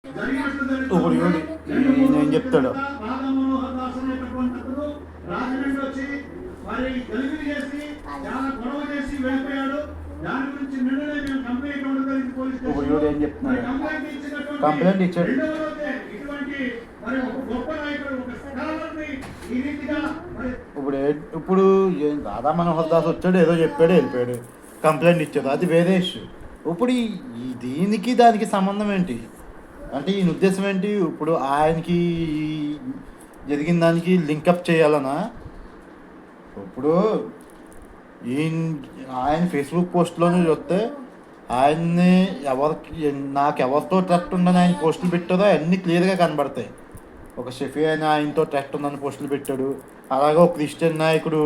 ఇప్పుడు నేను చెప్తాడు ఇప్పుడు ఏం చెప్తున్నాడు, కంప్లైంట్ ఇచ్చాడు. ఇప్పుడు రాధా మనోహర్ దాస్ వచ్చాడు, ఏదో చెప్పాడు, వెళ్ళిపోయాడు, కంప్లైంట్ ఇచ్చాడు, అది వేరే ఇష్యూ. ఇప్పుడు దీనికి దానికి సంబంధం ఏంటి అంటే ఈయన ఉద్దేశం ఏంటి? ఇప్పుడు ఆయనకి జరిగిన దానికి లింకప్ చేయాలనా? ఇప్పుడు ఆయన ఫేస్బుక్ పోస్ట్లోనే చూస్తే ఆయన్ని నాకు ఎవరితో ట్రస్ట్ ఉందని ఆయన పోస్టులు పెట్టారో అన్నీ క్లియర్గా కనబడతాయి. ఒక షెఫీ అయిన ఆయనతో ట్రస్ట్ ఉందని పోస్టులు పెట్టాడు, అలాగే ఒక క్రిస్టియన్ నాయకుడు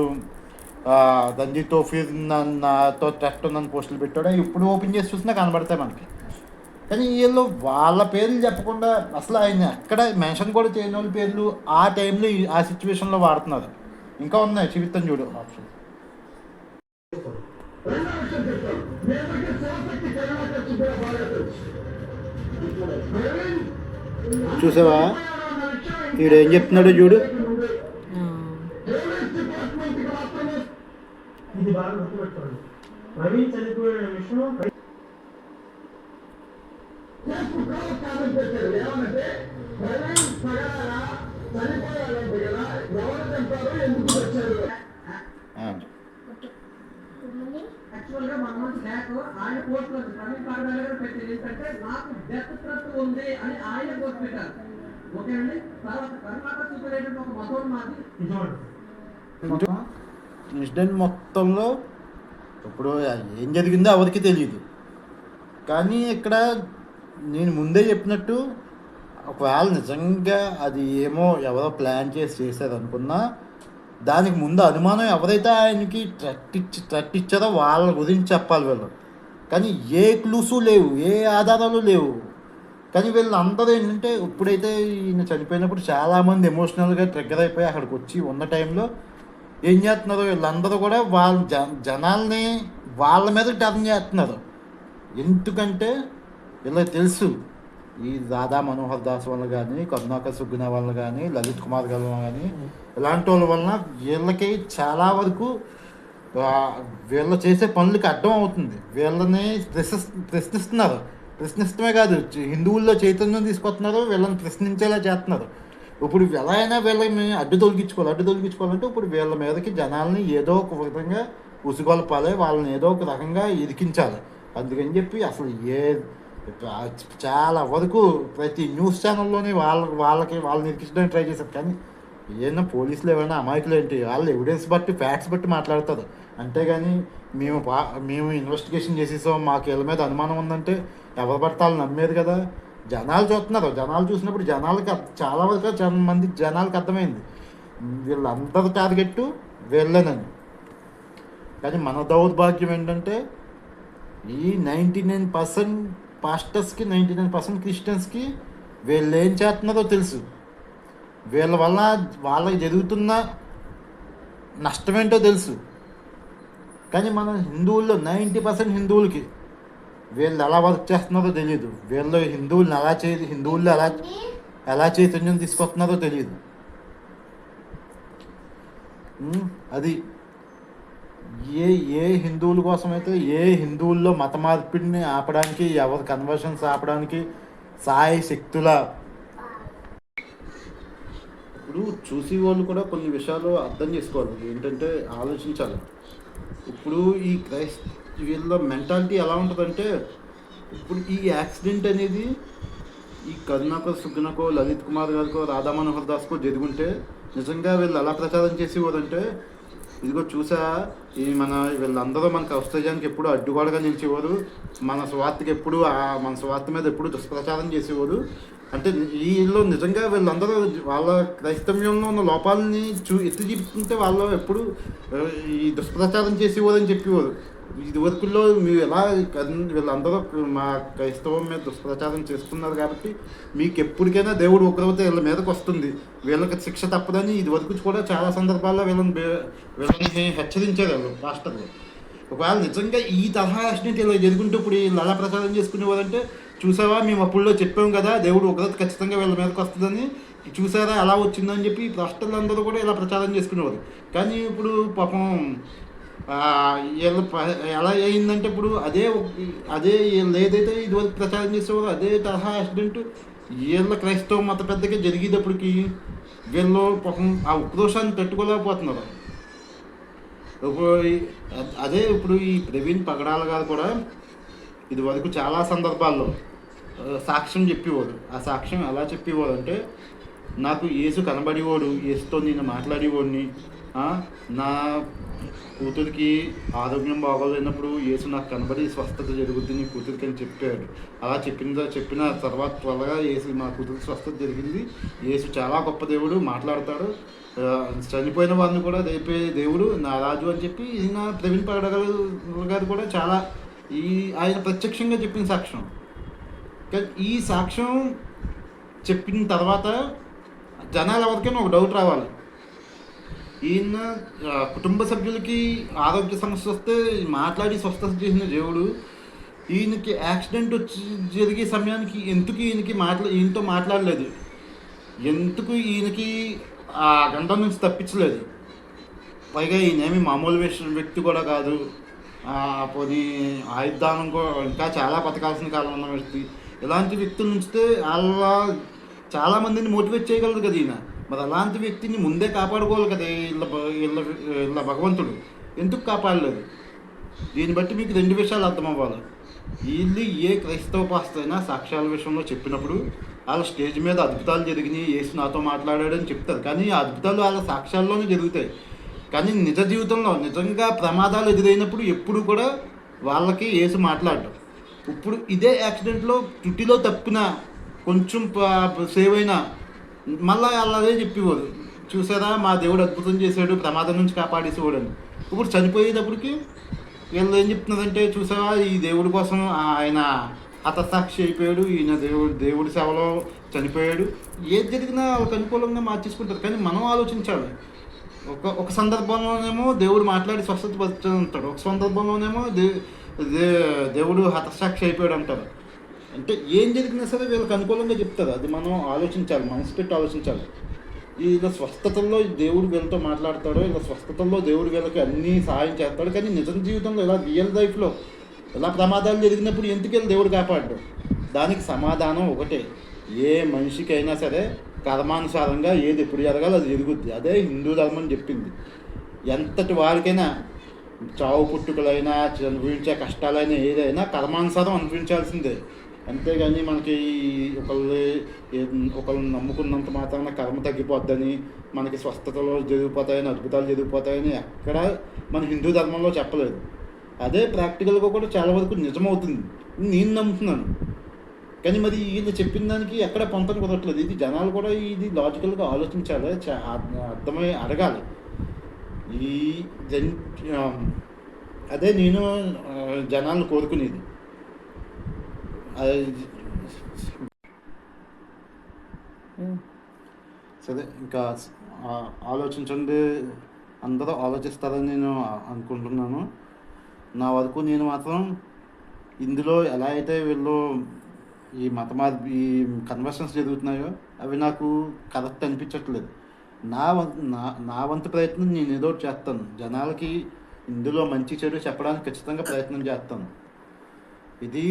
రంజీ తోఫీర్ నాతో ట్రస్ట్ ఉందని పోస్టులు పెట్టాడు. ఇప్పుడు ఓపెన్ చేసి చూసినా కనబడతాయి మనకి. కానీ వీళ్ళు వాళ్ళ పేర్లు చెప్పకుండా అసలు ఆయన ఎక్కడ మెన్షన్ కూడా చేయని వాళ్ళ పేర్లు ఆ టైంలో ఆ సిచ్యువేషన్లో వాడుతున్నారు. ఇంకా ఉన్నాయి, చూపిస్తాను చూడు ఆప్షన్. చూసావా వీడు ఏం చెప్తున్నాడు చూడు. ఇది బాగా గుర్తుపెట్టుకోండి, ప్రవీణ్ చనిపోయిన విషయం యాక్చువల్గా మనమంది లేక ఆయన కోర్టులో ప్రవీణ్ పగడాల గారు పెట్టేది ఏంటంటే నాకు డెత్ థ్రెట్ ఉంది అని ఆయన కోర్టు పెట్టారు. ఓకేనండి. తర్వాత కర్ణాటక సూపరింటెండెంట్ ఒక మతోన్మాది ఇన్సిడెంట్ మొత్తంలో ఇప్పుడు ఏం జరిగిందో ఎవరికి తెలియదు. కానీ ఇక్కడ నేను ముందే చెప్పినట్టు ఒకవేళ నిజంగా అది ఏమో ఎవరో ప్లాన్ చేసి చేశారు అనుకున్నా, దానికి ముందు అనుమానం ఎవరైతే ఆయనకి ట్రట్ ఇచ్చారో వాళ్ళ గురించి చెప్పాలి వీళ్ళు. కానీ ఏ క్లూసు లేవు, ఏ ఆధారాలు లేవు. కానీ వీళ్ళందరూ ఏంటంటే ఇప్పుడైతే ఈయన చనిపోయినప్పుడు చాలామంది ఎమోషనల్గా ట్రిగ్గర్ అయిపోయి అక్కడికి వచ్చి ఉన్న టైంలో ఏం చేస్తున్నారు వీళ్ళందరూ కూడా వాళ్ళ జనాల్ని వాళ్ళ మీద టర్న్ చేస్తున్నారు. ఎందుకంటే వీళ్ళకి తెలుసు ఈ రాధా మనోహర్ దాస్ వల్ల కానీ, కరుణాకర్ సుగ్గున వల్ల కానీ, లలిత్ కుమార్ గారి వల్ల కానీ, ఇలాంటి వాళ్ళ వలన వీళ్ళకి చాలా వరకు వీళ్ళు చేసే పనులకి అడ్డం అవుతుంది. వీళ్ళని ప్రశ్నిస్తమే కాదు, హిందువుల్లో చైతన్యం తీసుకొస్తున్నారు, వీళ్ళని ప్రశ్నించేలా చేస్తున్నారు. ఇప్పుడు ఎలా అయినా వీళ్ళని అడ్డు తొలగించుకోవాలంటే ఇప్పుడు వీళ్ళ మీదకి జనాల్ని ఏదో ఒక విధంగా ఉసుగొల్పాలి, వాళ్ళని ఏదో ఒక రకంగా ఇరికించాలి. అందుకని చెప్పి అసలు చాలా వరకు ప్రతి న్యూస్ ఛానల్లోనే వాళ్ళని ఇరికించడానికి ట్రై చేశారు. కానీ ఏదైనా పోలీసులు ఏమైనా అమాయకులు ఏంటి, వాళ్ళు ఎవిడెన్స్ బట్టి ఫ్యాక్ట్స్ బట్టి మాట్లాడతారు. అంతేగాని మేము ఇన్వెస్టిగేషన్ చేసేసాం, మాకు వీళ్ళ మీద అనుమానం ఉందంటే ఎవరు పడతాలు నమ్మేది కదా. జనాలు చూస్తున్నారు, జనాలు చూసినప్పుడు జనాలకి చాలా వరకు మంది జనాలకు అర్థమైంది వీళ్ళందరూ టార్గెట్ వీళ్ళేనని. కానీ మన దౌర్భాగ్యం ఏంటంటే ఈ 99% పాస్టర్స్కి, 99% క్రిస్టియన్స్కి వీళ్ళు ఏం చేస్తున్నారో తెలుసు. వీళ్ళ వల్ల వాళ్ళకి జరుగుతున్న నష్టమేంటో తెలుసు. కానీ మన హిందువుల్లో 90% హిందువులకి వీళ్ళు ఎలా వర్క్ చేస్తున్నారో తెలియదు. వీళ్ళు హిందువుల్లో ఎలా చైతన్యం తీసుకొస్తున్నారో తెలియదు. అది ఏ హిందువుల కోసం అయితే, ఏ హిందువుల్లో మత మార్పిడిని ఆపడానికి, ఎవరి కన్వర్షన్స్ ఆపడానికి సాయి శక్తుల ఇప్పుడు చూసి వాళ్ళు కూడా కొన్ని విషయాలు అర్థం చేసుకోవాలి. ఏంటంటే ఆలోచించాలి. ఇప్పుడు ఈ వీళ్ళ మెంటాలిటీ ఎలా ఉంటుందంటే, ఇప్పుడు ఈ యాక్సిడెంట్ అనేది ఈ కరుణాకర్ సుగ్గునకో, లలిత్ కుమార్ గారికో, రాధా మనోహర్ దాస్కో జరుగుంటే నిజంగా వీళ్ళు ఎలా ప్రచారం చేసేవారంటే, ఇదిగో చూసా వీళ్ళందరూ మనకు ఔషధ్యానికి ఎప్పుడు అడ్డుగోడగా నిలిచేవారు, మన స్వార్థ మీద ఎప్పుడు దుష్ప్రచారం చేసేవారు. అంటే వీళ్ళు నిజంగా వీళ్ళందరూ వాళ్ళ క్రైస్తవ్యంలో ఉన్న లోపాలని ఎత్తి చూపుతుంటే వాళ్ళు ఎప్పుడు ఈ దుష్ప్రచారం చేసేవారని చెప్పేవారు. ఇదివరకుల్లో మీరు ఎలా వీళ్ళందరూ మా క్రైస్తవం మీద దుష్ప్రచారం చేస్తున్నారు కాబట్టి మీకు ఎప్పటికైనా దేవుడు ఉగ్రత వీళ్ళ మీదకి వస్తుంది, వీళ్ళకి శిక్ష తప్పదని ఇదివరకు కూడా చాలా సందర్భాల్లో వీళ్ళని హెచ్చరించారు వాళ్ళు పాస్టర్లు. ఒకవేళ నిజంగా ఈ తరహా యాక్సిడెంట్ ఇలా జరుగుంటే ఇప్పుడు వీళ్ళు ఎలా ప్రచారం చేసుకునేవారంటే చూసావా మేము అప్పుడులో చెప్పాం కదా దేవుడు ఉగ్రత ఖచ్చితంగా వీళ్ళ మీదకి వస్తుందని, చూసారా ఎలా వచ్చిందని చెప్పి ఈ రాష్ట్రాలందరూ కూడా ఇలా ప్రచారం చేసుకునేవారు. కానీ ఇప్పుడు పాపం ఆ, ఎలా అయిందంటే ఇప్పుడు అదే వీళ్ళు ఏదైతే ఇదివరకు ప్రచారం చేసేవారో అదే తరహా యాక్సిడెంట్ వీళ్ళ క్రైస్తవ మత పెద్దగా జరిగేటప్పటికి వీళ్ళు పాపం ఆ ఉక్రోషాన్ని తట్టుకోలేకపోతున్నారు. ఇప్పుడు ఇప్పుడు ఈ ప్రవీణ్ పగడాల గారు కూడా ఇది వరకు చాలా సందర్భాల్లో సాక్ష్యం చెప్పేవాడు. ఆ సాక్ష్యం ఎలా చెప్పేవాడు అంటే, నాకు యేసు కనబడేవాడు, యేసుతో నేను మాట్లాడేవాడిని, నా కూతురికి ఆరోగ్యం బాగోలేనప్పుడు యేసు నాకు కనబడి స్వస్థత జరుగుతుంది నీ కూతురికి అని చెప్పాడు. అలా చెప్పిన తర్వాత త్వరగా యేసు మా కూతురికి స్వస్థత జరిగింది. యేసు చాలా గొప్ప దేవుడు, మాట్లాడతాడు, చనిపోయిన వారిని కూడా రేపే దేవుడు నా రాజు అని చెప్పి ఈయన ప్రవీణ్ పగడాల గారు కూడా చాలా ఆయన ప్రత్యక్షంగా చెప్పిన సాక్ష్యం. కానీ ఈ సాక్ష్యం చెప్పిన తర్వాత జనాలు ఎవరికైనా ఒక డౌట్ రావాలి. ఈయన కుటుంబ సభ్యులకి ఆరోగ్య సమస్య వస్తే మాట్లాడి స్వస్థత చేసిన దేవుడు, ఈయనకి యాక్సిడెంట్ జరిగే సమయానికి ఎందుకు ఈయనతో మాట్లాడలేదు, ఎందుకు ఈయనకి ఆ గండం నుంచి తప్పించలేదు. పైగా ఈయనేమి మామూలు వ్యక్తి కూడా కాదు, పోనీ ఆయుర్దానం కూడా ఇంకా చాలా బతకాల్సిన కాలం ఉన్న వ్యక్తి. ఇలాంటి వ్యక్తుల నుంచితే చాలామందిని మోటివేట్ చేయగలరు కదా ఈయన. మరి అలాంటి వ్యక్తిని ముందే కాపాడుకోవాలి కదా వీళ్ళ భగవంతుడు, ఎందుకు కాపాడలేదు? దీన్ని బట్టి మీకు 2 విషయాలు అర్థమవ్వాలి. వీళ్ళు ఏ క్రైస్తవ పాస్టర్ అయినా సాక్ష్యాల విషయంలో చెప్పినప్పుడు వాళ్ళ స్టేజ్ మీద అద్భుతాలు జరిగినాయి, యేసు నాతో మాట్లాడాడని చెప్తారు. కానీ ఆ అద్భుతాలు వాళ్ళ సాక్ష్యాల్లోనే జరుగుతాయి. కానీ నిజ జీవితంలో నిజంగా ప్రమాదాలు ఎదురైనప్పుడు ఎప్పుడు కూడా వాళ్ళకి యేసు మాట్లాడడం. ఇప్పుడు ఇదే యాక్సిడెంట్లో తుటిలో తప్పిన కొంచెం సేవ్ అయినా మళ్ళీ వాళ్ళు అదే చెప్పేవారు, చూసారా మా దేవుడు అద్భుతం చేశాడు, ప్రమాదం నుంచి కాపాడేసేవాడు అని. ఇప్పుడు చనిపోయేటప్పటికి వీళ్ళు ఏం చెప్తున్నారంటే, చూసారా ఈ దేవుడి కోసం ఆయన హతసాక్షి అయిపోయాడు, ఈయన దేవుడి సేవలో చనిపోయాడు. ఏది జరిగినా వాళ్ళకి అనుకూలంగా మార్చేసుకుంటారు. కానీ మనం ఆలోచించాలి. ఒక సందర్భంలోనేమో దేవుడు మాట్లాడి స్వస్థత పరుస్తాడు, ఒక సందర్భంలోనేమో దేవుడు హతసాక్షి అయిపోయాడు అంటారు. అంటే ఏం జరిగినా సరే వీళ్ళకి అనుకూలంగా చెప్తారు. అది మనం ఆలోచించాలి, మనసు పెట్టి ఆలోచించాలి. ఇలా స్వస్థతల్లో దేవుడు వీళ్ళతో మాట్లాడతాడు, ఇలా స్వస్థతల్లో దేవుడు వీళ్ళకి అన్నీ సహాయం చేస్తాడు. కానీ నిజం జీవితంలో ఇలా రియల్ లైఫ్లో ఇలా ప్రమాదాలు జరిగినప్పుడు ఎందుకు వెళ్ళి దేవుడు కాపాడడు? దానికి సమాధానం ఒకటే, ఏ మనిషికైనా సరే కర్మానుసారంగా ఏది ఎప్పుడు జరగాలో అది జరుగుద్ది. అదే హిందూ ధర్మం చెప్పింది. ఎంతటి వారికైనా చావు పుట్టుకలైనా అనుభవించే కష్టాలైనా ఏదైనా కర్మానుసారం అనుభవించాల్సిందే. అంతేగాని మనకి ఒకళ్ళు నమ్ముకున్నంత మాత్రాన కర్మ తగ్గిపోద్దని, మనకి స్వస్థతలో జరిగిపోతాయని, అద్భుతాలు జరిగిపోతాయని ఎక్కడ మన హిందూ ధర్మంలో చెప్పలేదు. అదే ప్రాక్టికల్గా కూడా చాలా వరకు నిజమవుతుంది నేను నమ్ముతున్నాను. కానీ మరి వీళ్ళు చెప్పిన దానికి ఎక్కడ పొంతన కుదరట్లేదు. ఇది జనాలు కూడా ఇది లాజికల్గా ఆలోచించాలి, అర్థమై అడగాలి. అదే నేను జనాలను కోరుకునేది. సరే, ఇంకా ఆలోచించండి, అందరూ ఆలోచిస్తారని నేను అనుకుంటున్నాను. నా వరకు నేను మాత్రం ఇందులో ఎలా అయితే వీళ్ళు ఈ ఈ కన్వర్షన్స్ జరుగుతున్నాయో అవి నాకు కరెక్ట్ అనిపించట్లేదు. నా వంతు ప్రయత్నం నేను ఏదో చేస్తాను, జనాలకి ఇందులో మంచి చెడు చెప్పడానికి ఖచ్చితంగా ప్రయత్నం చేస్తాను. ఇది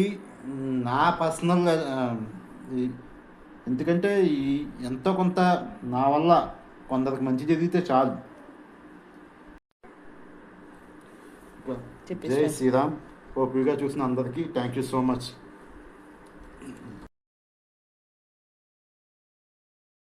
నా పర్సనల్, ఎందుకంటే ఎంతో కొంత నా వల్ల కొందరికి మంచి జరిగితే చాలు. జై శ్రీరామ్. ఓపికగా చూసిన అందరికీ థ్యాంక్ యూ సో మచ్.